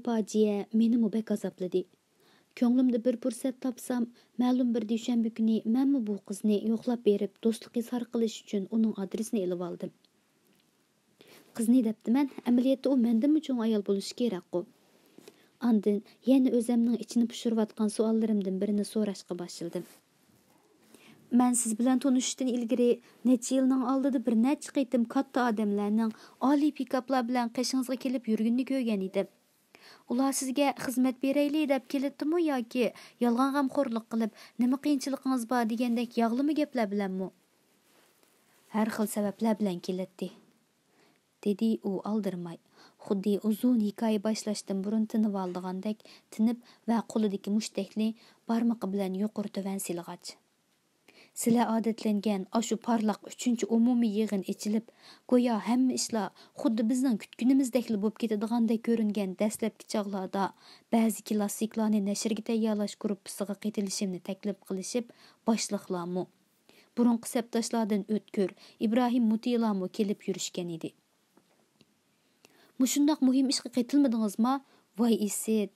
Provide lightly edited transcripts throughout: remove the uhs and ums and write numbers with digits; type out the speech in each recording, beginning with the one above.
fojia meni bek azobladi. Ko'nglimda bir fursat topsam, ma'lum bir dushanba kuni men bu qizni yo'qlab berib, do'stlik izhor qilish uchun uning adresini olib oldim. Qizni debdiman, amaliyotda u mendan uchun ayol bo'lishi kerak-ku. Andin yana o'zimning ichini pishirayotgan savollarimdan birini so'rashga boshladim. Men siz bilan tanishishdan ilgari necha yilning oldida bir necha qitim katta odamlarning oliy pikaplar bilan qishingizga kelib yurganini ko'rgan edim. Ular sizga xizmat berayli deb keldimi yoki yolg'on g'amxo'rlik qilib, nima qiyinchiligingiz bor degandek yog'limi gaplar bilanmi? Har xil sabablar bilan keldi, dedi u aldirmay. Xuddi uzun hikoya boshlashdan burun tinib oldigandek tinib va qo'lidagi mushtakni barmoqi bilan yuqori tuvan silg'ach. Sizlar odatlangan ashu parlaq 3-umumiy yig'in ichilib, go'yo hamma ishlar xuddi bizning kutgunimizdekli bo'lib ketadiganday ko'ringan dastlabki chog'larda ba'zi klassiklarni nashrga tayyorlash gruppasiga qaytilishimni taklif qilishib, boshliqlarmi, burunqi sabdoshlardan o'tkir Ibrohim Mutiylami kelib yurishgan edi. Mushundoq muhim ishga qaytilmadingizmi? Voy isit,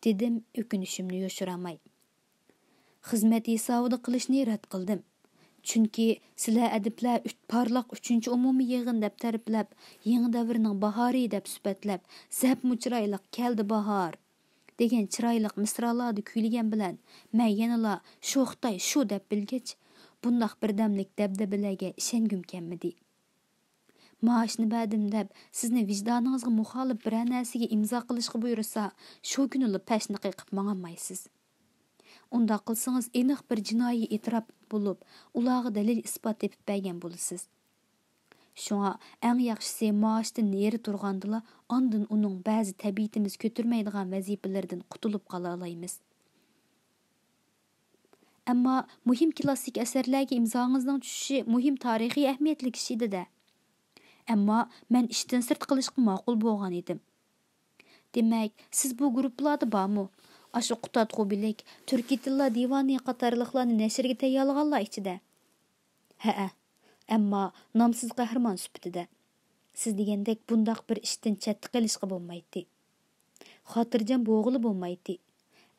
dedim o'kinishimni yo'shiramay. Xizmat hisobida qilishni rad qildim. Chunki sizlar adiblar parlaq 3-umumiy yig'in deb ta'riflab, yangi davrning bahori deb sifatlab, zab muchroyliq keldi bahor degan chiroyli misralarni kuylagan bilan men yanala shu Xitoy shu deb bilgach, bundoq birdamlik dabdabalarga ishongim kelmadi. Maaşni berdim deb sizni vijdoningizga muxolif bir narsaga imzo qilishga buyursa, shu kunili pashni qiqib mangamaysiz. Unda qilsangiz aniq bir jinoiy e'tirof bo'lib, ularga dalil isbot tepib bergan bo'lasiz. Shunga eng yaxshisi maoshdan neri turgandila, ondan uning ba'zi tabiatimiz ko'tarmaydigan vazifalardan qutulib qola olamiz. Ammo muhim klassik asarlarga imzongizning tushishi muhim tarixiy ahamiyatli ish edi-da. Ammo men ishdan sirt qilishga ma'qul bo'lgan edim. Demak, siz bu guruhlarda bormi? Aşı Qutat Qobilik, Türkiy tilla divani qatarliqlarni nashrga tayyorlaganlar ichida. Ha, ammo nomsiz qahramon sifatida. Siz degandek bundoq bir ishdan chetda qilishga bo'lmaydi. Xotirjam bo'g'ili bo'lmaydi.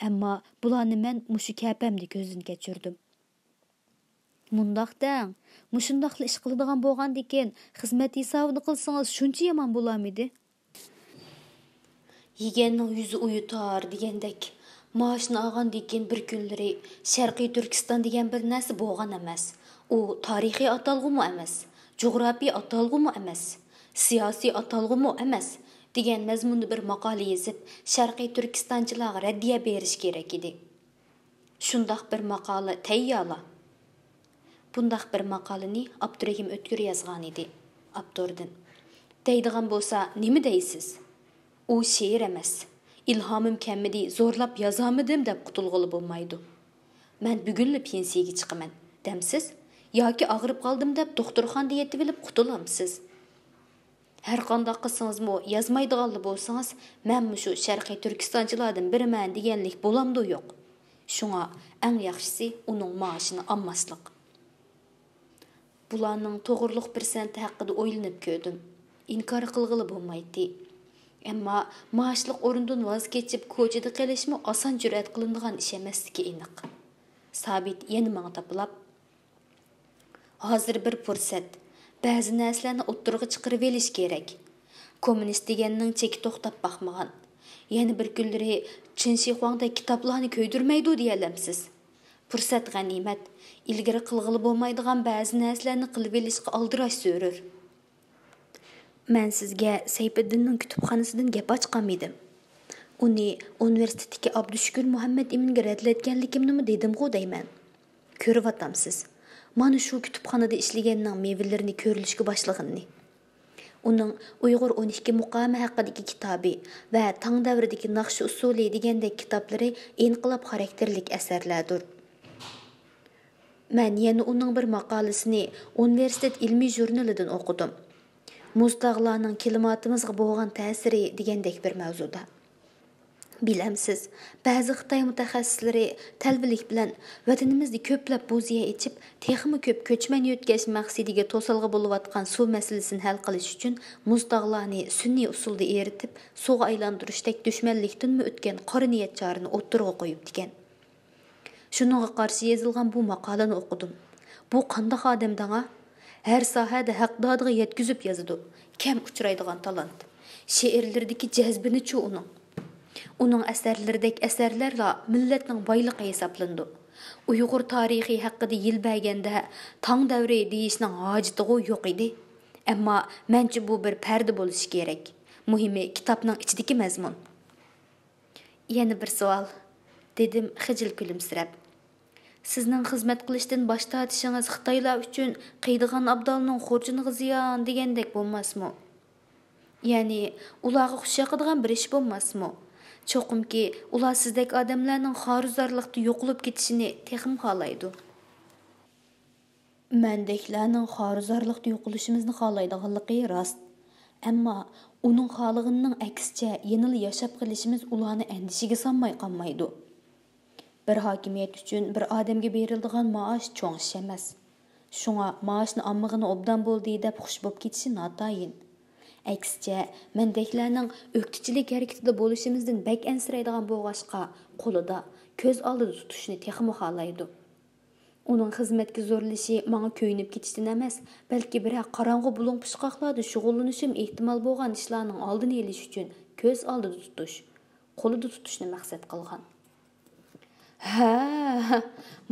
Ammo bularni men mushu kapamda ko'zdan kechirdim. Mundaqdan, mushundoqli ish qiladigan bo'lgandikin, xizmat hisobini qilsangiz shuncha yomon bo'larmidi? Yeganning yuzi uyutar degandek. Maaşını alğandan bir kunlari Sharqiy Turkiston degan bir narsa bo'lgan emas. U tarixiy atalg'imi emas, jo'g'rafiy atalg'imi emas, siyosiy atalg'imi emas degan mazmunda bir maqola yozib, Sharqiy Turkistonchilarga raddiya berish kerak edi. Shundoq bir maqola tayyorla. Bundaq bir maqolani Abdurahim O'tkir yozgan edi. Abdurdan. Deydigan bo'lsa, nima deysiz? U she'r emas. İlhamım kemmidi, zorlab yazamadım deb qutulg'ili bo'lmaydi. Men bugunli pensiyaga chiqaman, demsiz? Yoki og'rib qoldim deb doktorxonada yetib olib qutulamsiz? Har qanday qilsangizmi, yozmaydiganli bo'lsangiz, men shu Sharqiy Turkistonchilardan biriman deganlik bo'lamdi yo'q. Shunga eng yaxshisi uning maoshini olmaslik. Bularning to'g'riliq persenti haqida o'ylanib ko'rdim. İnkar qilg'ili bo'lmaydi. Ammo maoshliq o'rindan voz kechib ko'chada qilishmi oson jur'at qilinadigan ish emasligi aniq. Sabit yana menga topilib, hozir bir fursat, ba'zi narsalarni o'ttirg'i chiqarib olish kerak. Kommunist deganning cheki to'xtab baxmagan. Yana bir kunlari Chin Shixuangda kitoblarni ko'ydirmaydi deyalamsiz. Fursat g'animat, ilgari qilg'ili bo'lmaydigan ba'zi narsalarni qilib olishga aldirash so'rar. Men sizga Sayfiddinning kutubxonasidan gap ochgan edim. Uni universitetdagi Abdushukur Muhammad Eminga radlatganligimni dedim-ku deyman. Ko'ryapsiz. Mana shu kutubxonada ishlaganning mevalarini ko'rilishga boshlaganini. Uning Uyg'ur 12 muqomi haqidagi kitobi va tang davridagi naqsh usuli degandek kitoblari inqilob xarakterlik asarlardir. Men yana uning bir maqolasini universitet ilmiy jurnalidan o'qidim. Muzdag'larning klimatimizga bo'lgan ta'siri degandek bir mavzuda. Bilemsiz, ba'zi Xitoy mutaxassislari talbilik bilan vatanimizda ko'plab bo'ziya ichib, texmi ko'p ko'chman yo'tkash maqsadiga to'salg'i bo'layotgan suv masalasini hal qilish uchun muzdog'larni sun'iy usulda eritib, suvga aylantirishdek dushmanlikdan o'tgan qora niyat chorini o'ttirg'a qo'yib degan. Shuningga qarshi yozilgan bu maqolani o'qidim. Bu qanday odam danga? Har sohada haqdodiga yetkazib yozadi. Kam uchraydigan talant. She'rlardagi jazbini-chu uning. Uning asarlaridek asarlarla millatning boyligi hisoblanadi. Uyg'ur tarixi haqida yil berganda tong davri deyishning hojati yo'q edi. Ammo mencha bu bir parda bo'lishi kerak. Muhimi kitobning ichidagi mazmun. Yana bir savol, dedim xijil kulimsirab. Sizning xizmat qilishdan bosh tortishingiz Xitoylar uchun qiydigan abdalning xo'jiniga ziyon degandek bo'lmasmi? Ya'ni ularga xush yoqadigan bir ish bo'lmasmi? Cho'qimki, ular sizdek odamlarning xoruzorlikda yo'qolib ketishini texim xohlaydi. Mendeklarning xoruzorlikda yo'qolishimizni xohlaydiganligi rost. Ammo uning xohlaganining aksicha yanil yashab qolishimiz ularni andishiga solmay qolmaydi. Bir hokimiyat uchun bir odamga beriladigan maosh cho'ng ish emas. Shunga maoshni olmag'ini obdan bo'ldi deb xush bo'lib ketishi notayin. Aksicha, mendeklarning o'qitchilik harakatida bo'lishimizdan bak ansiraydigan bo'lg'ashqa qo'lida, ko'z oldida tutishni texmi xohlaydi. Uning xizmatga zo'rlashi menga ko'yinib ketishdan emas, balki bir qorong'u bulung pishqoqlarda shug'ullanishim ehtimol bo'lgan ishlarning oldini olish uchun ko'z oldida tutish, qo'lida tutishni maqsad qilgan. Ha,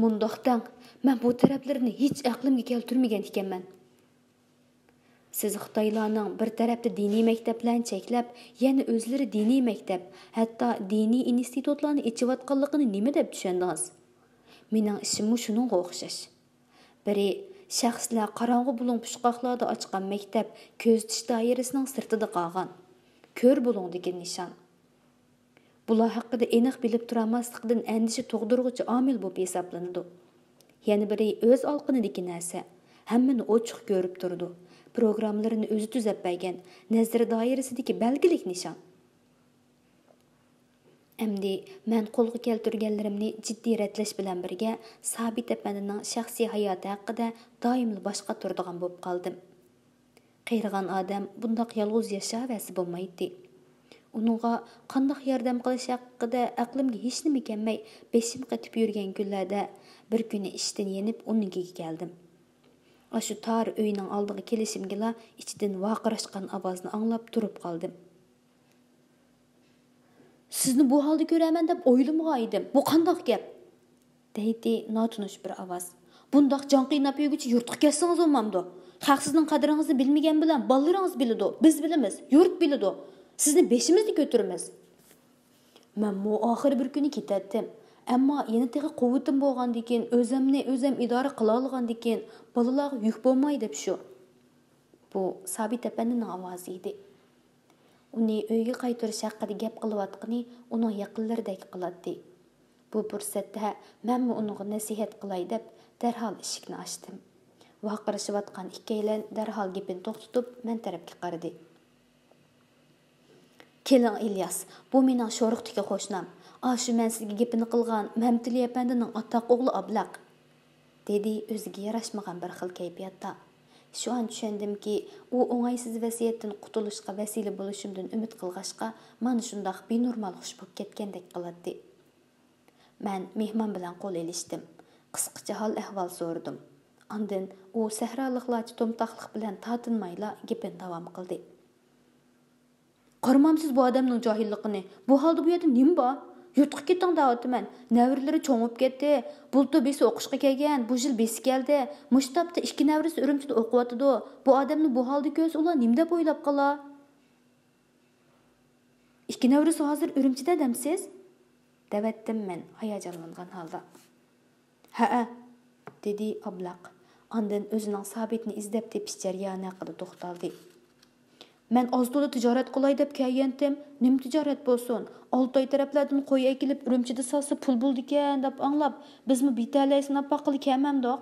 mundoqdan men bu taraflarni hech aqlimga keltirmagan ekanman. Siz Xitoylarning bir tarafda diniy maktablarni cheklab, yana o'zlari diniy maktab, hatto diniy institutlarni ichayotganligini nima deb tushundingiz? Mening ishim shuningga o'xshash. Biri shaxslar qorong'u bulung pushqoqlarda ochgan maktab ko'z tish doirasining sirtida qolgan. Ko'r buling degan nishon. Bular haqida aniq bilib turmaslikdan andisha tug'diruvchi omil bo'lib hisoblanadi. Yana biri o'z olqinidagi narsa, hammani ochiq ko'rib turdi. Programmalarini o'zi tuzab bergan, nazar doirasidagi belgilik nishon. Endi men qo'lga keltirganlarimni jiddiy ratlash bilan birga Sabit apanining shaxsiy hayoti haqida doimli boshqa turadigan bo'lib qoldim. Qiyrigan odam bundoq yolg'iz yashayversa bo'lmaydi. Uningga qanday yordam qilish haqida aqlimga hech nima kelmay, beshim qatib yurgan kunlarda bir kuni ishdan yenib uniga keldim. Ashu tar uyning oldiga kelishimgila ichidan vaqirashgan ovozni anglab turib qoldim. Sizni bu holda ko'raman deb o'ylamgan edim. Bu qandoq gap? deydi notunish bir ovoz. Bundoq jon qiynab yurguncha yurtga kelsangiz bo'lmamdi. Xalq sizning qadringizni bilmagan bilan bolalaringiz biladi. Biz bilamiz, yurt biladi. Sizni beshimizni ko'tiramiz. Men bu oxir bir kuni ketdim. Ammo yana tega quvvatim bo'lgandan keyin o'zim idora qila olgandan keyin bolalarga yuk bo'lmay deb shu. Bu Sabit apanning ovozi edi. Uni uyga qaytarish haqida gap qilayotgani uning yaqinlaridek qiladi. Bu fursatda men unga nasihat qilay deb darhol eshikni ochdim. Vaqirishayotgan ikkalan darhol gapini to'xtatib men tarafga qaradi. Keling İlyas, bu mening sho'riqdagi qo'shnim. Shu men sizga gapini qilgan Mamtili apandining otaq o'g'li Ablaq, dedi o'ziga yarashmagan bir xil kayfiyatda. Şu an tushundimki, u o'ng'aysiz vasiyatdan qutulishga vasila bo'lishimdan umid qilg'ashqa, mana shundoq benormal xush bo'lib ketgandek qiladi. Men mehmon bilan qo'l elishdim. Qisqacha hol ahvol so'radim. Ondan u sahroliklarcha tomtoqlik bilan tatinmayla gapini davom qildi. Qarmamsiz bu odamning johilligini. Bu holda bu yerda nima bor? Yurtga keting da'vatman. Navrilari cho'ngib ketdi. Bultu besi o'qishga kelgan, bu yil besi keldi. Mushtobda ikki navrisi Urumchida o'qiyotdi. Bu odamni bu holda ko'z ular nima deb o'ylab qolar? Ikki navrisi hozir Urumchida demsiz? Davatdim men hayajonlangan holda. Ha, dedi Ablaq. Ondan o'zining Sabitni izlab tepish jarayoni haqida to'xtaldi. Men oz-to'la tijorat qilay deb kelgandim. Nim tijorat bo'lsin? Oltoy taraflardan qo'y ekilib Urumchida salsa pul bo'ldi ekan deb anglab, bizmi bitalaysin apaqili kelmamdoq.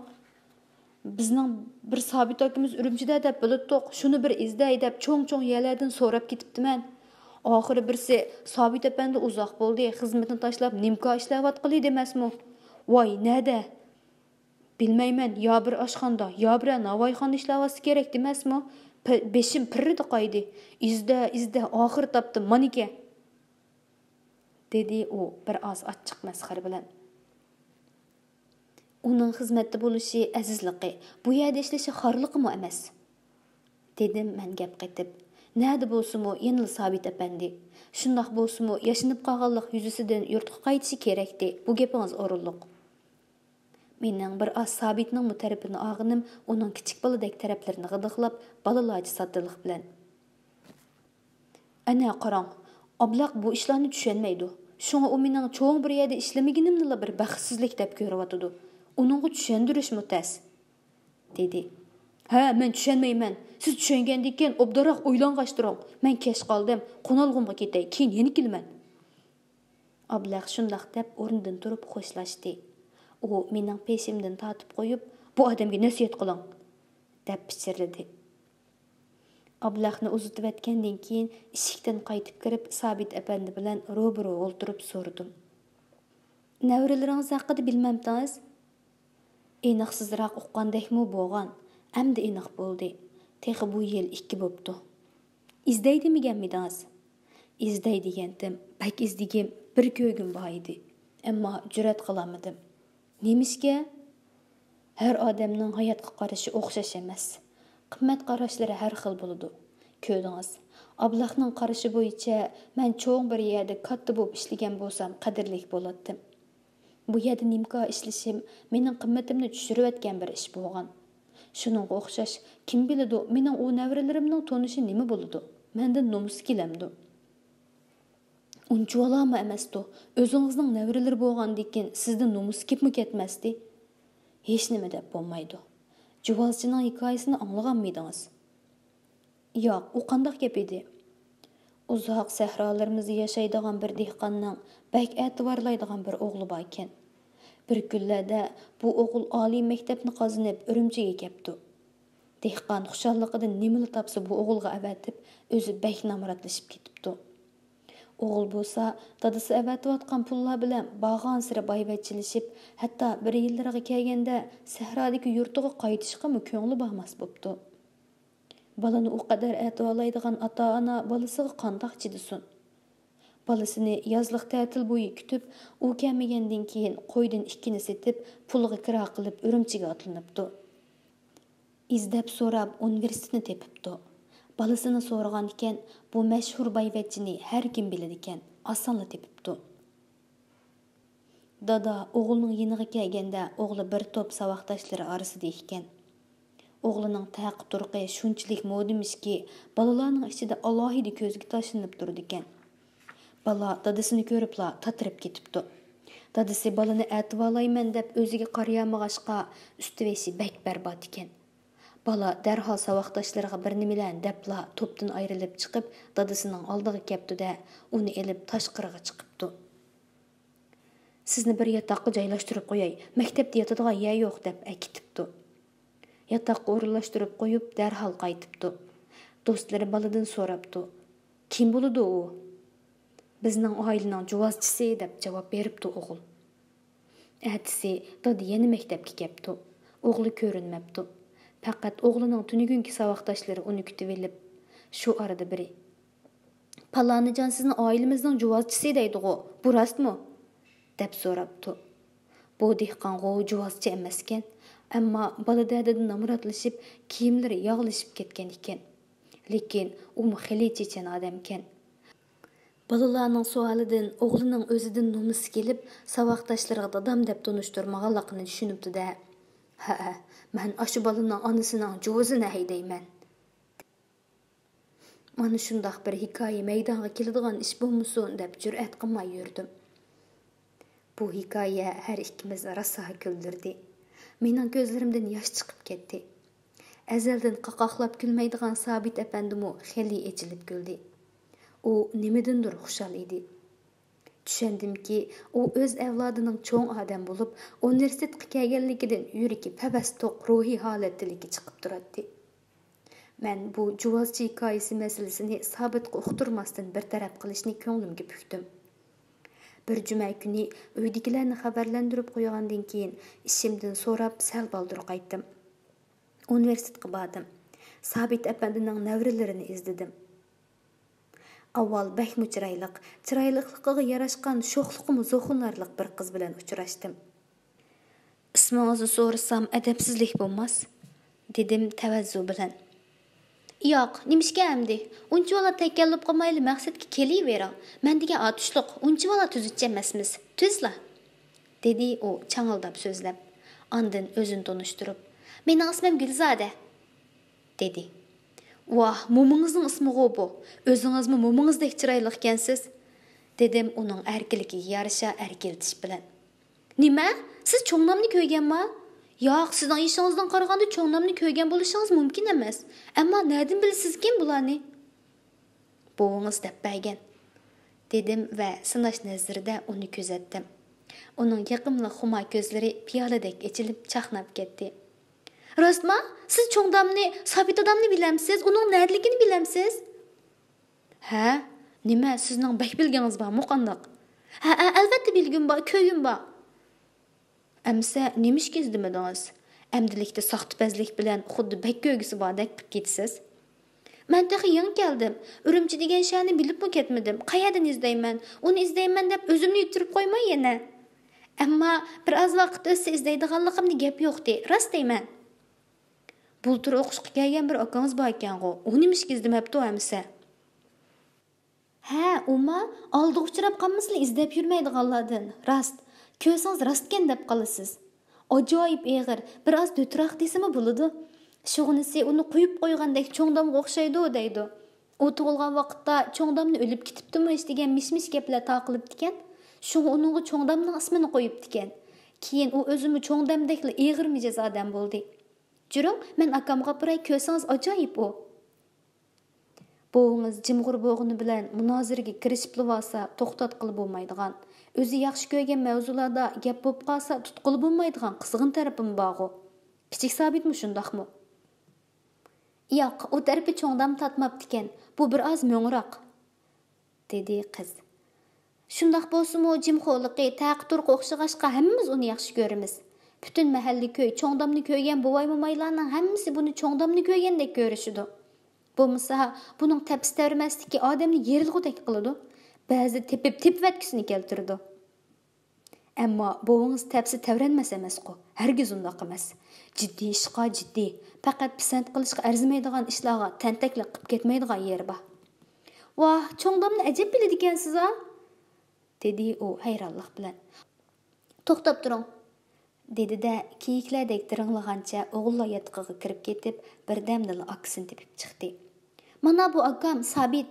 Bizning bir Sabit akamiz Urumchida deb bildik. Shuni bir izday deb cho'ng-cho'ng yerlardan so'rab ketibdiman. Oxiri birsi Sabit apandi uzoq bo'ldi, xizmatini tashlab nimko ishlayotqili demasmi? Voy, nada? Bilmayman, yo bir oshxonda, yo bir navoiyxonda ishlayotsa kerak demasmi? Beshim pirridi qo'ydi. Izda oxir topdim, manike. Dedi u bir oz achchiq masxara bilan. Uning xizmatda bo'lishi azizligi, bu yerda ishlashi xorliqmi emas? Dedim men gap qaytib. Nada bo'lsa-mu, yanil Sabit apandi. Shundoq bo'lsa-mu, yashinib qolganlik yuzisidan yurtga qaytishi kerakdi. Bu gapingiz o'rinliq. Mening bir oz Sabitning bu tarafini og'inim, uning kichik boladek taraflarini g'idiqlab, balalarcha soddalik bilan. Ana qarang, oblaq bu ishlarni tushunmaydi. Shunga u mening cho'ng bir yerda ishlamaganimni bir baxtsizlik deb ko'ryotdi. Uningga tushundirish mutas, dedi. Ha, men tushunmayman. Siz tushungandan keyin obdaroq o'ylang'ashtiring. Men kech qoldim. Qo'nalg'imga ketay, keyin yana kelman. Oblaq shundoq deb o'rnidan turib xo'shlashdi. U mening peshimdan tortib qo'yib, bu odamga nasihat qiling, deb pichirladi. Oblaqni uzatib o'tgandan keyin eshikdan qaytib kirib, Sabit apandi bilan ro'baro o'ltirib so'radim. Navrilaringiz haqida bilmamdingiz? Aniqsizroq uqqandekmi bo'lgan. Amdi aniq bo'ldi. Texi bu yil 2 bo'pti. Izday demaganmidingiz? Izday degandim. Bak izdigim bir ko'ygim bor edi. Ammo jur'at qilolmadim. Nemishga? Har odamning hayotga qarashi o'xshash emas. Qimmat qarashlari har xil bo'ladi. Ko'rdingiz. Oblaqning qarashi bo'yicha men cho'ng bir yerda katta bo'lib ishlagan bo'lsam, qadrlik bo'lardim. Bu yerda nimko ishlashim mening qimmatimni tushirib o'tgan bir ish bo'lgan. Shuningga o'xshash, kim biladi, mening u navralarimning tonishi nima bo'ladi? Mendan nomus kelamdi. Unchvalami emasdi. O'zingizning navralari bo'lgandan keyin sizdan nomus kelib ketmasdi. Hech nima deb bo'lmaydi. Juvozchining hikoyasini anglaganmidingiz? Yo'q, u qanday gap edi? Uzoq sahrolarimizda yashaydigan bir dehqonning bak e'tiborlaydigan bir o'g'li bor ekan. Bir kunlarda bu o'g'il oliy maktabni qazanib Urumchiga kelibdi. Dehqon xushalligidan nimani topsa bu o'g'ilga avatib, o'zi bak namratlashib ketibdi. O'g'il bo'lsa, dadasi avatayotgan pullar bilan bag'on sira boyvachchilashib, hatto bir yillariga kelganda sahrodagi yurtiga qaytishga ko'ngli bormas bo'pti. Balani u qadar e'tiborlaydigan ota-ona balasiga qandoq chidasin? Balasini yozliq ta'til bo'yi kutib, u kelmagandan keyin qo'ydan 2ni setib, pulga kira qilib Urumchiga otlanibdi. Izdab so'rab universitetni tepibdi. Balasini so'ragan ekan, bu mashhur boyvachchini har kim biladi ekan, osonla tepibdi. Dada o'g'lining yeniga kelganda, o'g'li bir to'p savoqdoshlari orasida ekan. O'g'lining taqi turqi shunchalik modimishki, balalarning ichida alohida ko'zga tashlanib turdi ekan. Bala dadasini ko'ribla tatirib ketibdi. Dadasi balani e'tiborlayman deb o'ziga qarayamag'ashqa ustiveshi bak barbod ekan. Bala darhol savoqdoshlariga bir nimalarni debla to'pdan ayrilib chiqib, dadasining oldiga kelibdi-da, uni elib tashqariga chiqibdi. Sizni bir yotoqqa joylashtirib qo'yay, maktabda yotadigan yer yo'q deb akitibdi. Yotoqqa o'rinlashtirib qo'yib, darhol qaytibdi. Do'stlari baladan so'rabdi. Kim bo'ladi u? Bizning oilaning juvozchisi deb javob beribdi o'g'il. Atisi dadi yana maktabga kelibdi. O'g'li ko'rinmabdi. Faqat o'g'lining tunigungi savoqdoshlari uni kutib olib, shu arada biri: "Palonijon sizni oilamizning juvozchisi deydi-ku, bu rostmi?" deb so'rabdi. Bu dehqonga juvozchi emas ekan, ammo baladadidan namratlashib, kiyimlari yog'lashib ketgan ekan. Lekin u xeli chechan odam ekan. Balalarning savolidan o'g'lining o'zidan nomus kelib, savoqdoshlariga dadam deb tunishtirmaganligini tushunibdi-da. Ha, men ashu balaning onasining juvozini haydayman. Mana shundoq bir hikoya maydonga keladigan ish bo'lmasin deb jur'at qilmay yurdim. Bu hikoya har ikkimiz rosa kuldirdi. Mening ko'zlarimdan yosh chiqib ketdi. Azaldan qaqoqlab kulmaydigan Sabit apandimi xeli echilib kuldi. U nimadandir xushal edi. Tushundimki, u o'z avlodining cho'ng odam bo'lib, universitetga kelganligidan yuragi pabast to'q ruhiy holatdagi chiqib turadi. Mən bu juvazchi hikoyasi masalasini Sabitga uqtirmasdan bir taraf qilishni ko'nglimga pukdim. Bir juma kuni uydagilarni xabarlantirib qo'ygandan keyin ishimdan so'rab sal baldur qaytdim. Universitetga bordim. Sabit apandining navralarini izladim. Avval bakmu chiroyliqligiga yarashgan sho'xliqmi zo'xunlarlik bir qiz bilan uchrashdim. Ismingizni so'rasam adabsizlik bo'lmas, dedim tavazzu bilan. Yo'q, nimishga amdi? Uncha vala takallub qilmayli maqsadga kelavering. Men degan atishliq, uncha vala tuzitcha emasmiz. Tuzla, dedi u changildab so'zlab. Andin o'zini tonishtirib, "Mening ismim Gulzoda", dedi. "Vah, momingizning ismi bu. O'zingizmi momingizdek chiroyli ekansiz", dedim uning erkinligiga yarasha erkiltish bilan. "Nima? Siz cho'ngnomni ko'rganmi?" "Yo'q, sizning ishingizdan qaraganda cho'ngnomni ko'rgan bo'lishingiz mumkin emas. Ammo nerdan bilasiz kim bularni?" "Bo'g'ingiz deb bergan", dedim va sinash nazarida uni kuzatdim. Uning yaqimli xuma ko'zlari piyoladek ichilib chaqnab ketdi. "Rostmi? Siz cho'ngdomni, Sabit odamni bilamsiz? Uning nerligini bilamsiz?" "Ha, nima sizning bak bilganingiz bormi qandoq?" "Ha, albatta bilgim bor, ko'yim bor." "Amsa nimishga izdimadingiz? Amdilikda soxtipazlik bilan xuddi bak ko'ygisi bordek qilib ketasiz." "Men taxi yangi keldim. Urumchi degan shaharni bilibmi ketmadim. Qayerdan izlayman? Uni izlayman deb o'zimni yuttirib qo'ymay yana. Ammo bir oz vaqt o'tsa izlaydiganligimni gap yo'qdi. Rost deyman." "Bultur o'qishga kelgan bir akangiz bor ekan-ku. U nimishga izdimabdi amsa?" "Ha, uma oldi uchrab qolmaslar izlab yurmaydiganlardan. Rost. Ko'rsangiz rostgan deb qolasiz. Ajoyib eg'ir, biroz do'troq desimi bo'ladi. Shug'unisi uni qo'yib qo'ygandek cho'ngdomga o'xshaydi deydi. U tug'ilgan vaqtda cho'ngdomni o'lib ketibdimi degan mishmish gaplar taqilibdi ekan. Shunga uningga cho'ngdomning ismini qo'yibdi ekan. Keyin u o'zimi cho'ngdomdekli eg'ir mijoz odam bo'ldi. Juring, men akamga biray ko'rsangiz ajoyib u." "Bo'g'ingiz jimg'ur bo'g'ini bilan munoziraga kirishib olsa, to'xtatqili bo'lmaydigan. O'zi yaxshi ko'rgan mavzularda gap bo'lib qolsa, tutqili bo'lmaydigan qizg'in tarafim bor-ku. Kichik Sabitmi shundaqmi?" "Yo'q, u tarafi cho'ngdam tatmabdi ekan. Bu bir oz mo'ngroq", dedi qiz. "Shundaq bo'lsa-mu, jimxo'ligi, taqturga o'xshag'ashqa hammamiz uni yaxshi ko'ramiz. Butun mahalla ko'y cho'ngdamni ko'rgan buvay-momaylarning hammasi buni cho'ngdamni ko'rgandek ko'rishidi. Bo'lmasa, buning tepsi tavrimasligi odamni yerilg'udek qiladi. Ba'zi tepib vatkisini keltirdi. Ammo bo'g'ingiz tepsi tavranmas emas-ku. Hargiz undoq emas. Jiddiy ishqa jiddiy, faqat pisand qilishga arzimaydigan ishlarga tantaklik qilib ketmaydigan yeri bor." "Voh, cho'ngdamni ajab biladi ekansiz a?" dedi u hayronlik bilan. "To'xtab turing", dedi-da kiyiklardek tiringlagancha o'g'illar yotqiga kirib ketib, birdamdala akasini tepib chiqdi. "Mana bu akam Sabit",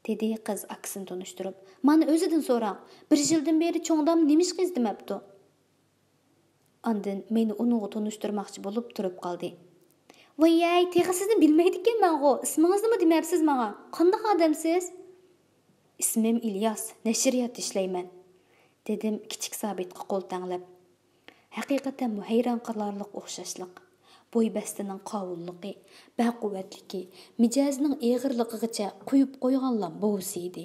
dedi qiz akasini tunishtirib. "Mana o'zidan so'rang. 1 yildan beri cho'ngdam nimishga izdimabdi?" Andin meni uningga tunishtirmoqchi bo'lib turib qoldi. "Voy, texi sizni bilmaydi ekanman-ku. Ismingizni demabsiz menga. Qanday odamsiz?" "Ismim İlyas, nashriyat ishlayman", dedim kichik Sabitga qo'l tanglab. Haqiqatan hayron qolarlik o'xshashlik. Bo'y bastining qovulligi, baquvvatligi, mijozining eg'irligigacha qo'yib qo'yganlar bo'g'isi edi.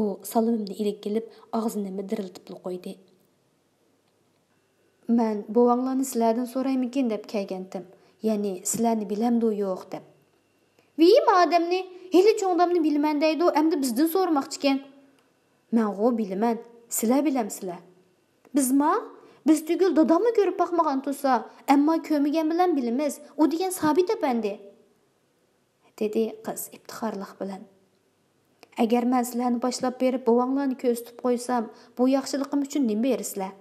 U salimimni ilib kelib, og'zini midiriltib qo'ydi. "Men buvanglarni sizlardan so'raymikin deb kelgandim. Ya'ni sizlarni bilamdi yo'q deb." "Vim odamni, hali cho'ngdamni bilman deydi, endi bizdan so'ramoqchi ekan." "Men-g'o bilaman, sizlar bilamsizlar." "Bizmi? Biz tugul dadamni ko'rib boqmagan tursa, ammo ko'rmagan bilan bilamiz. U degan Sabit apandi", dedi qiz iftixorlik bilan. "Agar men sizlarni boshlab berib buvanglarni ko'rsatib qo'ysam, bu yaxshiliqim uchun nima bersizlar?"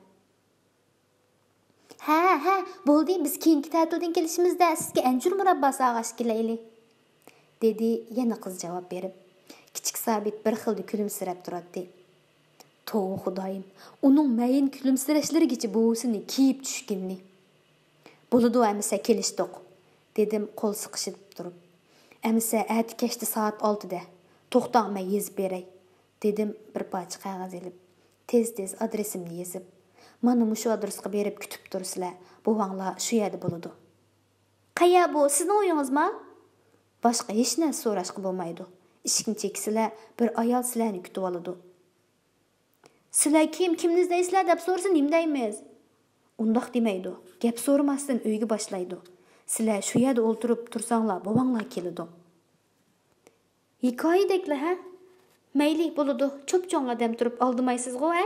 Ha, bo'ldi, biz keyingi ta'tildan kelishimizda sizga anjur murabbo sog'ash kelayli", dedi yana qiz javob berib. Kichik Sabit bir xilda kulimsirab turadi. To'g'ri xudoyim, uning mayin kulimsirashlarigacha buvusini kiyib tushganni. "Bo'ladi, amsa kelishdik", dedim qo'l siqishib turib. "Amsa ati kechda soat 6da. To'xtang, men yezib beray", dedim bir parcha qog'oz olib. Tez adresimni yezib. "Mana mushu adresga berib kutib tursizlar. Buvanglar shu yerda bo'ladi." "Qayya bu? Sizning uyingizmi?" Başqa hech narsa so'rashqa bo'lmaydi. Ishkini cheksizlar, bir ayol sizlarni kutib oladi. Sizlar kimni izlaysizlar deb so'rasa nima deymiz? Undaq demaydi. Gap so'ramasdan uyga boshlaydi. Sizlar shu yerda o'ltirib tursanglar, bobonglar keladi. Hikoyadeklar ha? Mayli bo'ladi. Cho'p-cho'nglar dem turib oldimaysiz-ku, ha?